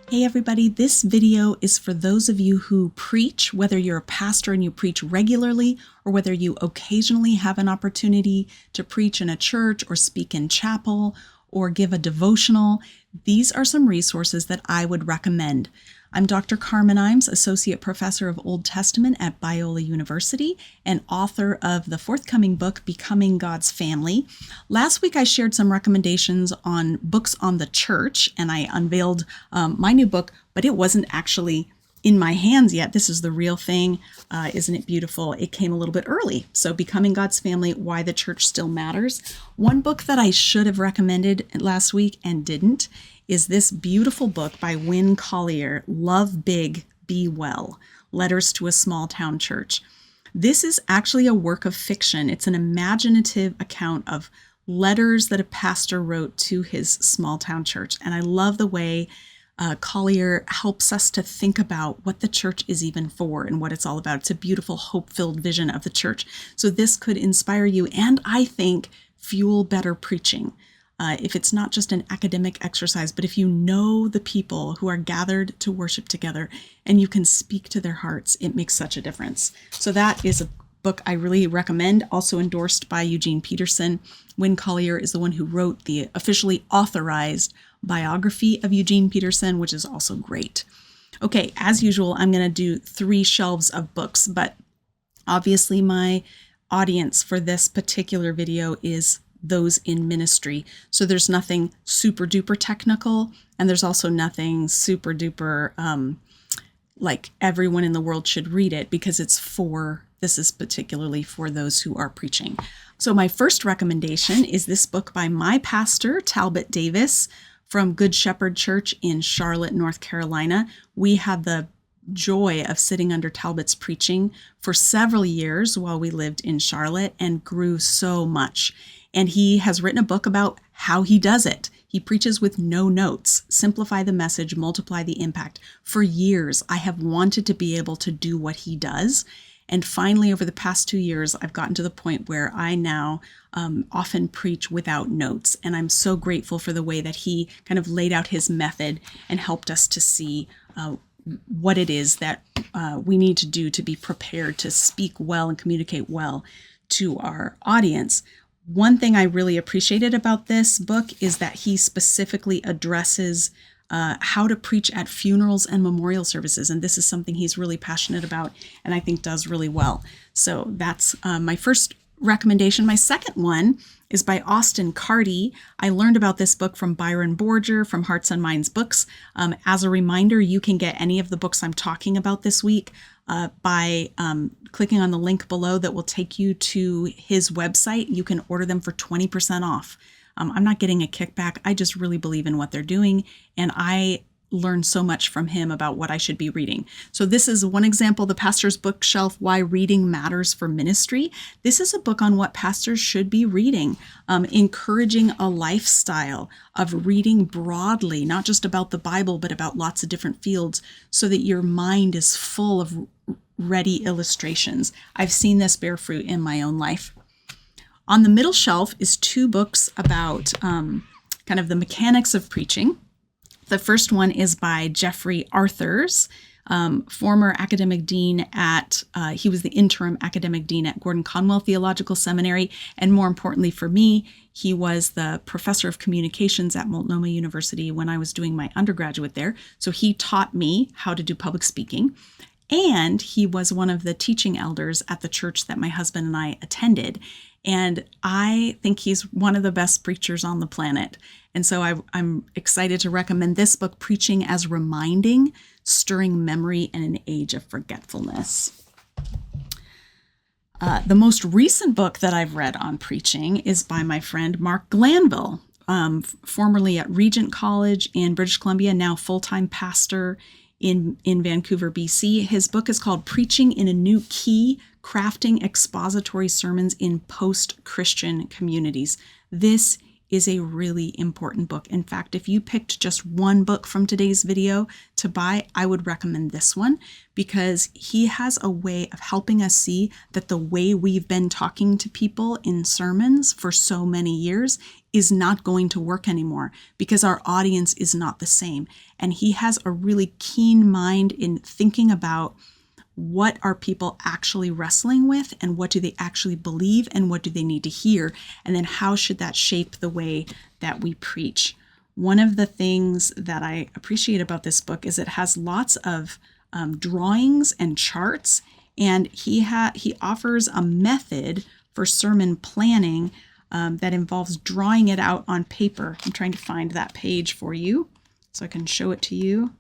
Hey everybody, this video is for those of you who preach, whether you're a pastor and you preach regularly, or whether you occasionally have an opportunity to preach in a church or speak in chapel or give a devotional. These are some resources that I would recommend. I'm Dr. Carmen Imes, Associate Professor of Old Testament at Biola University and author of the forthcoming book, Becoming God's Family. Last week I shared some recommendations on books on the church, and I unveiled my new book, but it wasn't actually in my hands yet. This is the real thing. Isn't it beautiful? It came a little bit early. So Becoming God's Family, Why the Church Still Matters. One book that I should have recommended last week and didn't is this beautiful book by Winn Collier, Love Big, Be Well, Letters to a Small Town Church. This is actually a work of fiction. It's an imaginative account of letters that a pastor wrote to his small town church. And I love the way Collier helps us to think about what the church is even for and what it's all about. It's a beautiful, hope-filled vision of the church. So this could inspire you and, I think, fuel better preaching. If it's not just an academic exercise, but if you know the people who are gathered to worship together and you can speak to their hearts, it makes such a difference. So that is a book I really recommend, also endorsed by Eugene Peterson. Winn Collier is the one who wrote the officially authorized biography of Eugene Peterson, which is also great. Okay, as usual, I'm going to do 3 shelves of books, but obviously my audience for this particular video is those in ministry. So there's nothing super duper technical, and there's also nothing super duper like everyone in the world should read it, because this is particularly for those who are preaching. So my first recommendation is this book by my pastor, Talbot Davis, from Good Shepherd Church in Charlotte, North Carolina. We had the joy of sitting under Talbot's preaching for several years while we lived in Charlotte and grew so much. And he has written a book about how he does it. He preaches with no notes, simplify the message, multiply the impact. For years, I have wanted to be able to do what he does. And finally, over the past 2 years, I've gotten to the point where I now often preach without notes. And I'm so grateful for the way that he kind of laid out his method and helped us to see what it is that we need to do to be prepared to speak well and communicate well to our audience. One thing I really appreciated about this book is that he specifically addresses how to preach at funerals and memorial services. And this is something he's really passionate about and I think does really well. So that's my first recommendation. My second one is by Austin Carty. I learned about this book from Byron Borger from Hearts and Minds Books. As a reminder, you can get any of the books I'm talking about this week by clicking on the link below that will take you to his website. You can order them for 20% off. I'm not getting a kickback. I just really believe in what they're doing, and I learned so much from him about what I should be reading. So this is one example, The Pastor's Bookshelf, Why Reading Matters for Ministry. This is a book on what pastors should be reading, encouraging a lifestyle of reading broadly, not just about the Bible, but about lots of different fields, so that your mind is full of ready illustrations. I've seen this bear fruit in my own life. On the middle shelf is 2 books about kind of the mechanics of preaching. The first one is by Jeffrey Arthurs, former academic dean he was the interim academic dean at Gordon Conwell Theological Seminary. And more importantly for me, he was the professor of communications at Multnomah University when I was doing my undergraduate there. So he taught me how to do public speaking. And he was one of the teaching elders at the church that my husband and I attended. And I think he's one of the best preachers on the planet. And so I'm excited to recommend this book, Preaching as Reminding, Stirring Memory in an Age of Forgetfulness. The most recent book that I've read on preaching is by my friend Mark Glanville, formerly at Regent College in British Columbia, now full-time pastor in Vancouver, BC. His book is called Preaching in a New Key, Crafting Expository Sermons in Post-Christian Communities. This is a really important book. In fact, if you picked just one book from today's video to buy, I would recommend this one, because he has a way of helping us see that the way we've been talking to people in sermons for so many years is not going to work anymore because our audience is not the same. And he has a really keen mind in thinking about what are people actually wrestling with and what do they actually believe and what do they need to hear? And then how should that shape the way that we preach? One of the things that I appreciate about this book is it has lots of drawings and charts, and he offers a method for sermon planning that involves drawing it out on paper. I'm trying to find that page for you so I can show it to you.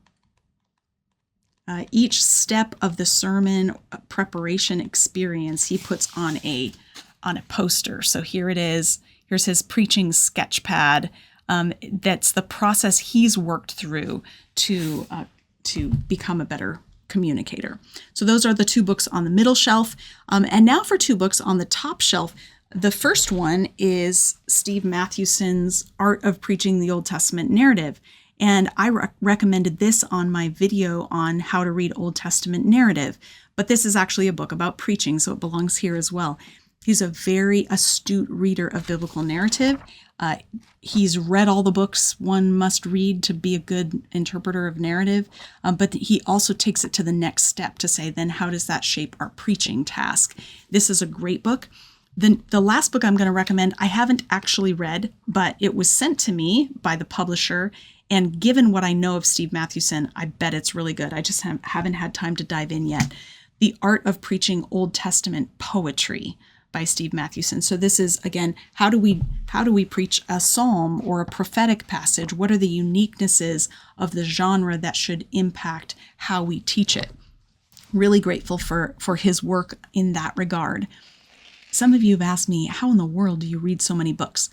Each step of the sermon preparation experience he puts on a poster. So here it is. Here's his preaching sketch pad. That's the process he's worked through to become a better communicator. So those are the two books on the middle shelf. And now for two books on the top shelf. The first one is Steve Mathewson's Art of Preaching the Old Testament Narrative. And I recommended this on my video on how to read Old Testament narrative. But this is actually a book about preaching, so it belongs here as well. He's a very astute reader of biblical narrative. He's read all the books one must read to be a good interpreter of narrative. But he also takes it to the next step to say, then how does that shape our preaching task? This is a great book. The last book I'm going to recommend, I haven't actually read, but it was sent to me by the publisher. And given what I know of Steve Mathewson, I bet it's really good. I just haven't had time to dive in yet. The Art of Preaching Old Testament Poetry by Steve Mathewson. So this is, again, how do we preach a psalm or a prophetic passage? What are the uniquenesses of the genre that should impact how we teach it? Really grateful for his work in that regard. Some of you have asked me, how in the world do you read so many books?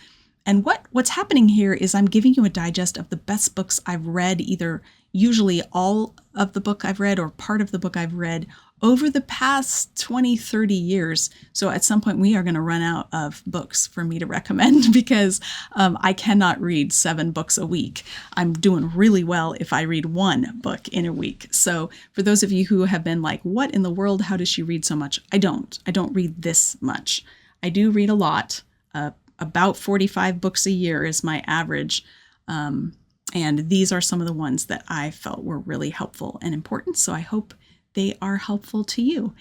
And what's happening here is I'm giving you a digest of the best books I've read, either usually all of the book I've read or part of the book I've read over the past 20, 30 years. So at some point we are going to run out of books for me to recommend because I cannot read 7 books a week. I'm doing really well if I read 1 book in a week. So for those of you who have been like, what in the world, how does she read so much? I don't read this much. I do read a lot. About 45 books a year is my average. And these are some of the ones that I felt were really helpful and important. So I hope they are helpful to you.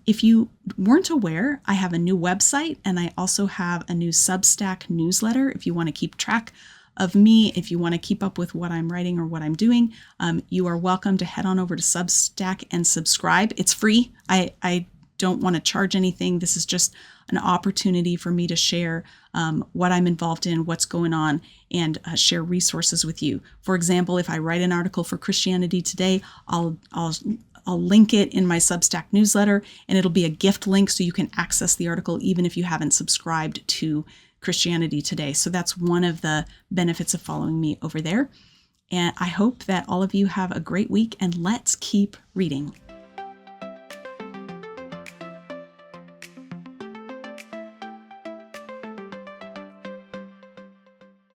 If you weren't aware, I have a new website and I also have a new Substack newsletter. If you want to keep track of me, if you want to keep up with what I'm writing or what I'm doing, you are welcome to head on over to Substack and subscribe. It's free. I don't want to charge anything. This is just an opportunity for me to share what I'm involved in, what's going on, and share resources with you. For example, if I write an article for Christianity Today, I'll link it in my Substack newsletter, and it'll be a gift link so you can access the article even if you haven't subscribed to Christianity Today. So that's one of the benefits of following me over there. And I hope that all of you have a great week, and let's keep reading.